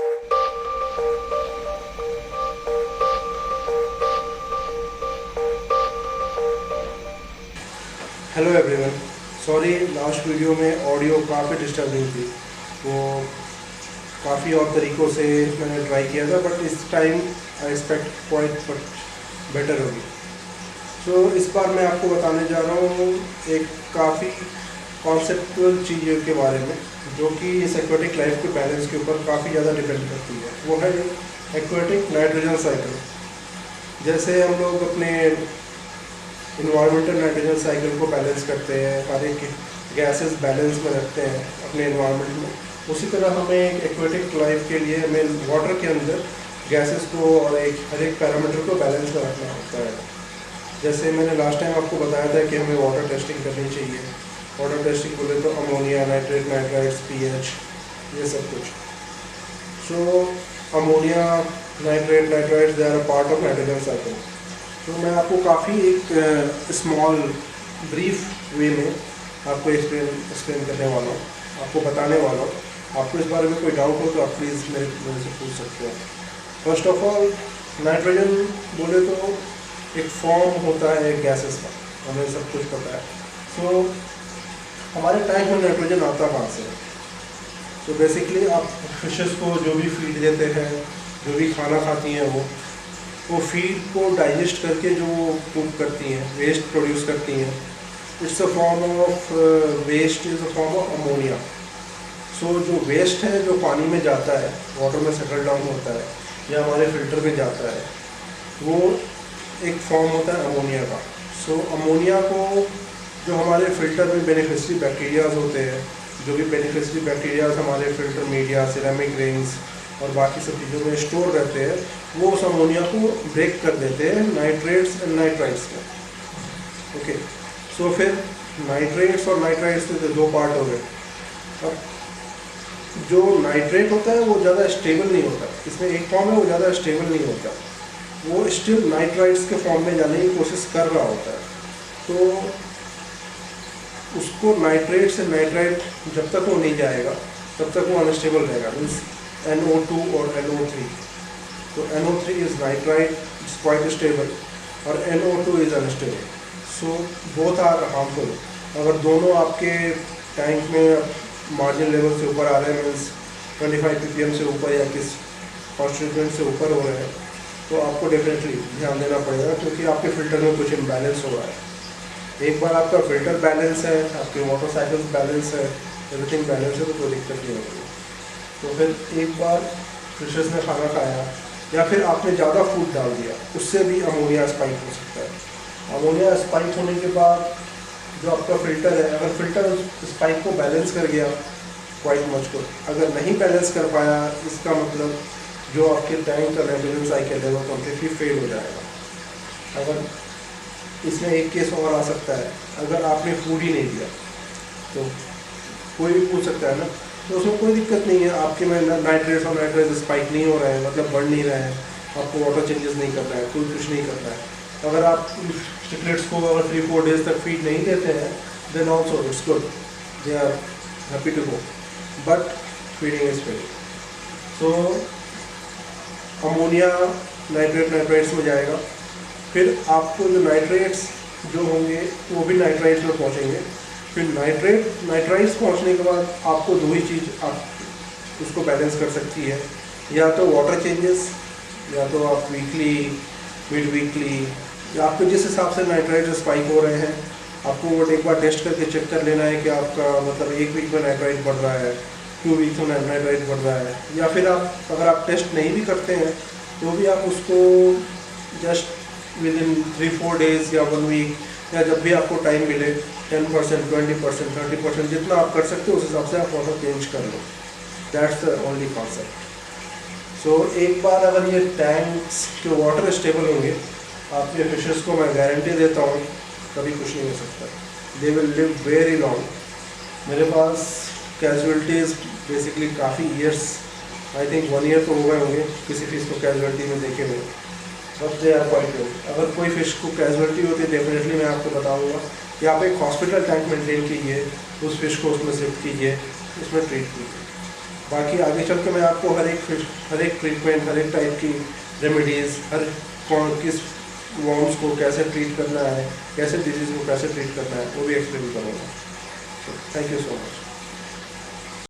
Hello everyone, sorry last video में audio काफ़ी disturbing थी। वो काफ़ी और तरीक़ों से मैंने ट्राई किया था, बट इस time I expect quite better होगी। सो इस बार मैं आपको बताने जा रहा हूँ एक काफ़ी कॉन्सेप्चुअल चीज़ के बारे में, जो कि इस एक्वेटिक लाइफ के बैलेंस के ऊपर काफ़ी ज़्यादा डिपेंड करती है। वो है एक्वेटिक नाइट्रोजन साइकिल। जैसे हम लोग अपने इन्वायरमेंटल नाइट्रोजन साइकिल को बैलेंस करते हैं, हर एक गैसेस बैलेंस में रखते हैं अपने इन्वायरमेंट में, उसी तरह हमें एक एक्वेटिक लाइफ के लिए हमें वाटर के अंदर गैसेस को और हर एक पैरामीटर को बैलेंस में रखना होता है। जैसे मैंने लास्ट टाइम आपको बताया था कि हमें वाटर टेस्टिंग करनी चाहिए। वाटर टेस्टिंग बोले तो अमोनिया, नाइट्रेट, नाइट्राइट्स, पीएच, ये सब कुछ। So ammonia, nitrate, nitrites they are a part of nitrogen cycle. तो मैं आपको काफ़ी एक स्मॉल ब्रीफ वे में आपको एक्सप्लेन करने वाला हूँ, आपको बताने वाला हूँ। आपको इस बारे में कोई डाउट हो तो आप प्लीज़ मेरे से पूछ सकते हो। फर्स्ट ऑफ ऑल, नाइट्रोजन बोले तो एक फॉर्म होता है गैसेस का, हमें सब कुछ पता है। सो हमारे टैंक में नाइट्रोजन आता कहाँ से? तो बेसिकली आप फिशेस को जो भी फीड देते हैं, जो भी खाना खाती हैं, वो फीड को डाइजेस्ट करके जो कुक करती हैं, वेस्ट प्रोड्यूस करती हैं, it's a form of waste, is a form of ammonia. So जो वेस्ट है जो पानी में जाता है, वाटर में सेटल डाउन होता है या हमारे फिल्टर में जाता है, वो एक फॉर्म होता है अमोनिया का। सो अमोनिया को जो हमारे फिल्टर में बेनिफिशियरी बैक्टीरियाज होते हैं, जो भी बेनिफिशियरी बैक्टीरियाज हमारे फिल्टर मीडिया, सिरेमिक रिंग्स और बाकी सब चीज़ों में स्टोर रहते हैं, वो उस अमोनिया को ब्रेक कर देते हैं नाइट्रेट्स एंड नाइट्राइट्स में। ओके, सो फिर नाइट्रेट्स और नाइट्राइट्स के दो पार्ट हो गए। अब जो नाइट्रेट होता है वो ज़्यादा स्टेबल नहीं होता, इसमें एक फॉर्म है वो ज़्यादा स्टेबल नहीं होता, वो स्टिल नाइट्राइट्स के फॉर्म में जाने की कोशिश कर रहा होता है। तो उसको नाइट्रेट से नाइट्राइट जब तक वो नहीं जाएगा तब तक वो अनस्टेबल रहेगा, मीन्स NO2 और NO3। तो NO3 is nitrite, it's quite stable, और NO2 is unstable. So both are harmful. अगर दोनों आपके टैंक में मार्जिन लेवल से ऊपर आ रहे हैं, मीन्स 25 ppm से ऊपर या किस कॉन्स्टिट्यूएंट से ऊपर हो रहे हैं, तो आपको डेफिनेटली ध्यान देना पड़ेगा, क्योंकि आपके फिल्टर में कुछ इम्बैलेंस हो रहा है। एक बार आपका फिल्टर बैलेंस है, आपके वाटर साइकिल्स बैलेंस है, एवरीथिंग बैलेंस है, तो कोई दिक्कत नहीं होगी। तो फिर एक बार फिशेस ने खाना खाया या फिर आपने ज़्यादा फूड डाल दिया, उससे भी अमोनिया स्पाइक हो सकता है। अमोनिया स्पाइक होने के बाद जो आपका फ़िल्टर है, अगर फ़िल्टर स्पाइक को बैलेंस कर गया क्वाइट मच को, अगर नहीं बैलेंस कर पाया, इसका मतलब जो आपके टैंक का नाइट्रोजन साइकिल है वो कम्प्लीटली फेल हो जाएगा। अगर इसमें एक केस और आ सकता है, अगर आपने फूड ही नहीं दिया, तो कोई भी पूछ सकता है ना, तो उसमें कोई दिक्कत नहीं है, आपके में नाइट्रेट्स और नाइट्रेट्स स्पाइक नहीं हो रहे हैं, मतलब बढ़ नहीं रहे हैं, आपको वाटर चेंजेस नहीं करना है, कोई कुछ नहीं करना है। अगर आप चिकलेट्स को अगर 3-4 डेज तक फीड नहीं देते हैं, then also it's good, they are happy to go, but feeding is fail. So ammonia nitrites में जाएगा, फिर आपको जो नाइट्रेट्स जो होंगे वो भी नाइट्राइट्स में पहुँचेंगे। फिर नाइट्राइट्स पहुंचने के बाद आपको दो ही चीज़ आप उसको बैलेंस कर सकती है, या तो वाटर चेंजेस, या तो आप वीकली, मिड वीकली, या आपको जिस हिसाब से नाइट्राइट स्पाइक हो रहे हैं, आपको एक बार टेस्ट करके चेक कर लेना है कि आपका मतलब 1 वीक में नाइट्राइट बढ़ रहा है, 2 वीक में नाइट्राइट बढ़ रहा है। या फिर आप अगर आप टेस्ट नहीं भी करते हैं तो भी आप उसको जस्ट विद इन 3-4 डेज़ या 1 वीक, या जब भी आपको टाइम मिले, 10%, 20%, 30% जितना आप कर सकते हो उस हिसाब से आप वाटर चेंज कर लो। That's the only concept. So एक बार अगर ये टैंक्स के वाटर स्टेबल होंगे, आपके फिशेस को मैं गारंटी देता हूँ कभी कुछ नहीं हो सकता, they will live very long. मेरे पास कैजुअलिटीज़ बेसिकली काफ़ी ईयर्स, आई थिंक 1 ईयर तो हो गए होंगे किसी फिश को कैजुअलिटी में देखे हुए, but they are quite low. अगर कोई फिश को कैजुअलिटी होती है, डेफिनेटली मैं आपको बताऊँगा कि आप एक हॉस्पिटल टैंक मेंटेन कीजिए, उस फिश को उसमें शिफ्ट कीजिए, उसमें ट्रीट कीजिए। बाकी आगे चल के मैं आपको हर एक ट्रीटमेंट, हर एक टाइप की रेमेडीज़, किस वॉर्म्स को कैसे ट्रीट करना है, कैसे डिजीज़ को कैसे ट्रीट करना है, वो भी एक्सप्लेन करूँगा। Thank you so much.